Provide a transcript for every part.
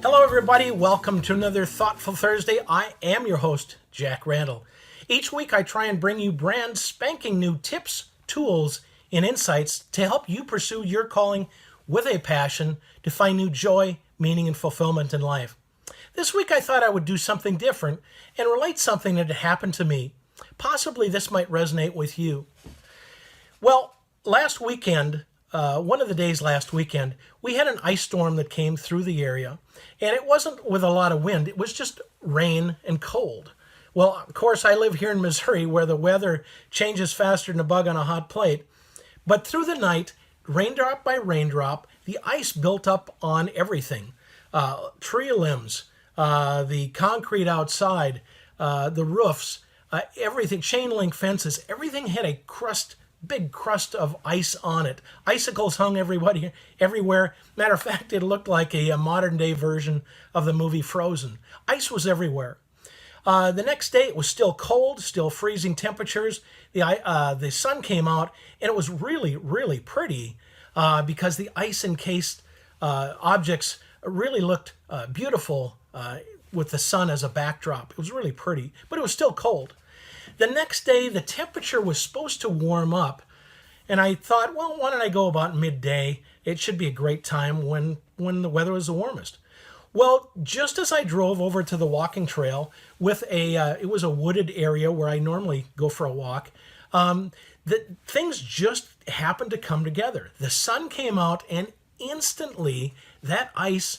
Hello, everybody. Welcome to another Thoughtful Thursday. I am your host, Jack Randall. Each week, I try and bring you brand spanking new tips, tools, and insights to help you pursue your calling with a passion to find new joy, meaning, and fulfillment in life. This week, I thought I would do something different and relate something that had happened to me. Possibly this might resonate with you. Well, last weekend, one of the days last weekend, we had an ice storm that came through the area, and it wasn't with a lot of wind. It was just rain and cold. Well, of course, I live here in Missouri where the weather changes faster than a bug on a hot plate. But through the night, raindrop by raindrop, the ice built up on everything. Tree limbs, the concrete outside, the roofs, everything, chain link fences, everything had a big crust of ice on it. Icicles hung everywhere. Matter of fact, it looked like a modern day version of the movie Frozen. Ice was everywhere. The next day it was still cold, still freezing temperatures. The sun came out and it was really, really pretty because the ice encased objects really looked beautiful with the sun as a backdrop. It was really pretty, but it was still cold. The next day, the temperature was supposed to warm up, and I thought, well, why don't I go about midday? It should be a great time when the weather was the warmest. Well, just as I drove over to the walking trail it was a wooded area where I normally go for a walk, things just happened to come together. The sun came out, and instantly that ice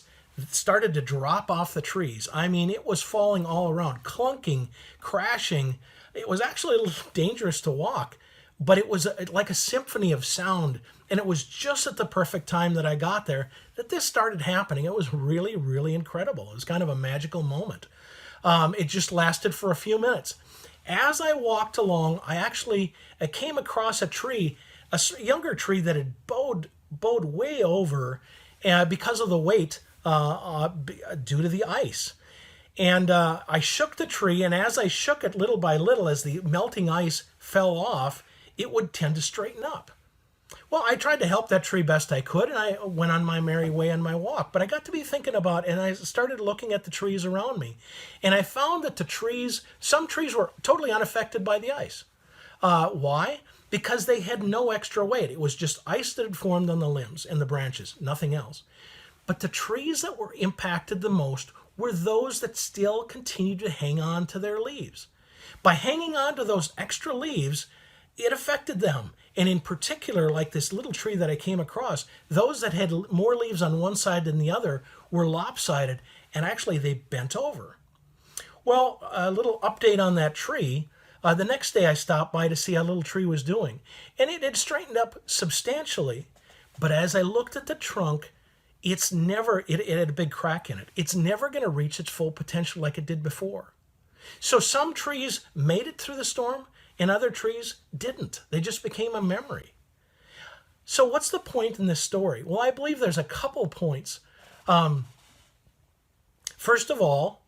started to drop off the trees. I mean, it was falling all around, clunking, crashing. It was actually a little dangerous to walk, but it was like a symphony of sound, and it was just at the perfect time that I got there that this started happening. It was really, really incredible. It was kind of a magical moment. It just lasted for a few minutes. As I walked along, I came across a tree, a younger tree that had bowed way over because of the weight due to the ice. And I shook the tree, and as I shook it little by little, as the melting ice fell off, it would tend to straighten up. Well, I tried to help that tree best I could, and I went on my merry way on my walk. But I got to be thinking about, and I started looking at the trees around me, and I found that some trees were totally unaffected by the ice. Why? Because they had no extra weight. It was just ice that had formed on the limbs and the branches, nothing else. But the trees that were impacted the most were those that still continued to hang on to their leaves. By hanging on to those extra leaves, it affected them. And in particular, like this little tree that I came across, those that had more leaves on one side than the other were lopsided, and actually they bent over. Well, a little update on that tree. The next day I stopped by to see how little tree was doing. And it had straightened up substantially. But as I looked at the trunk, it had a big crack in it. It's never going to reach its full potential like it did before. So some trees made it through the storm and other trees didn't. They just became a memory. So what's the point in this story? Well, I believe there's a couple points. First of all,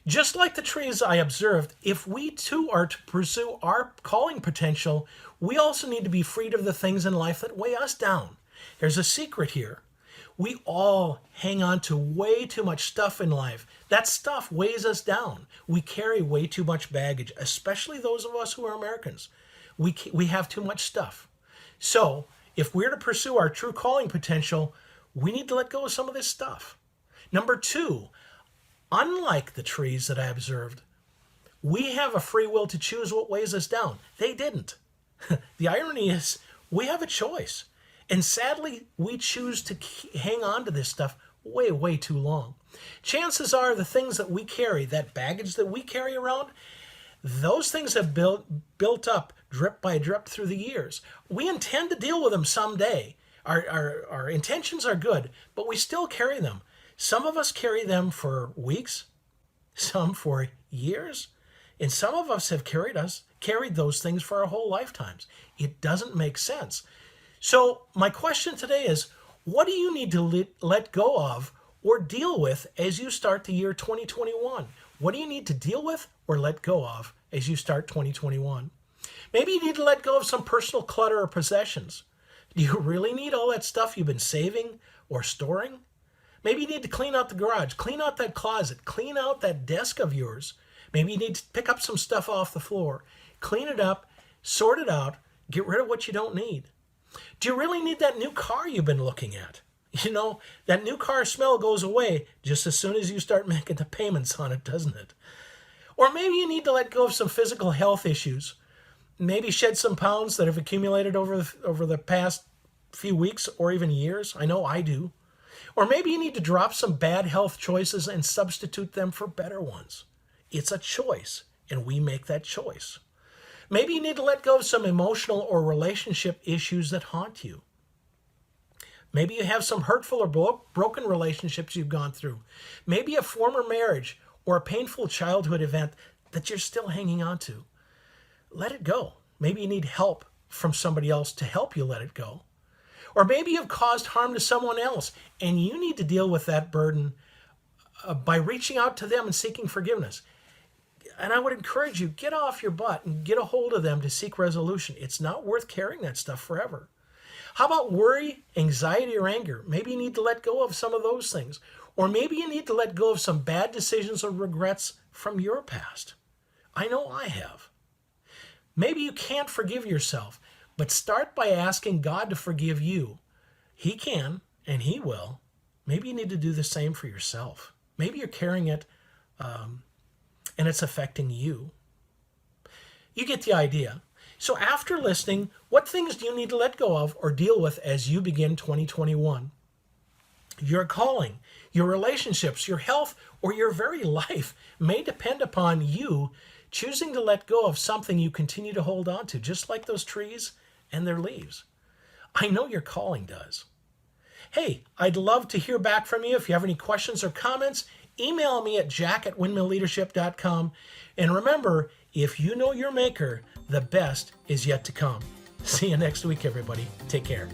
just like the trees I observed, if we too are to pursue our calling potential, we also need to be freed of the things in life that weigh us down. There's a secret here. We all hang on to way too much stuff in life. That stuff weighs us down. We carry way too much baggage, especially those of us who are Americans. We have too much stuff. So if we're to pursue our true calling potential, we need to let go of some of this stuff. Number two, unlike the trees that I observed, we have a free will to choose what weighs us down. They didn't. The irony is we have a choice. And sadly, we choose to hang on to this stuff way, way too long. Chances are the things that we carry, that baggage that we carry around, those things have built up drip by drip through the years. We intend to deal with them someday. Our intentions are good, but we still carry them. Some of us carry them for weeks, some for years, and some of us have carried those things for our whole lifetimes. It doesn't make sense. So my question today is, what do you need to let go of or deal with as you start the year 2021? What do you need to deal with or let go of as you start 2021? Maybe you need to let go of some personal clutter or possessions. Do you really need all that stuff you've been saving or storing? Maybe you need to clean out the garage, clean out that closet, clean out that desk of yours. Maybe you need to pick up some stuff off the floor, clean it up, sort it out, get rid of what you don't need. Do you really need that new car you've been looking at? You know, that new car smell goes away just as soon as you start making the payments on it, doesn't it? Or maybe you need to let go of some physical health issues. Maybe shed some pounds that have accumulated over the past few weeks or even years. I know I do. Or maybe you need to drop some bad health choices and substitute them for better ones. It's a choice, and we make that choice. Maybe you need to let go of some emotional or relationship issues that haunt you. Maybe you have some hurtful or broken relationships you've gone through. Maybe a former marriage or a painful childhood event that you're still hanging on to. Let it go. Maybe you need help from somebody else to help you let it go. Or maybe you've caused harm to someone else and you need to deal with that burden by reaching out to them and seeking forgiveness. And I would encourage you, get off your butt and get a hold of them to seek resolution. It's not worth carrying that stuff forever. How about worry, anxiety, or anger? Maybe you need to let go of some of those things. Or maybe you need to let go of some bad decisions or regrets from your past. I know I have. Maybe you can't forgive yourself, but start by asking God to forgive you. He can, and He will. Maybe you need to do the same for yourself. Maybe you're carrying it and it's affecting you. You get the idea. So after listening, what things do you need to let go of or deal with as you begin 2021? Your calling, your relationships, your health, or your very life may depend upon you choosing to let go of something you continue to hold on to, just like those trees and their leaves. I know your calling does. Hey, I'd love to hear back from you. If you have any questions or comments, email me at jack@windmillleadership.com. And remember, if you know your maker, the best is yet to come. See you next week, everybody. Take care.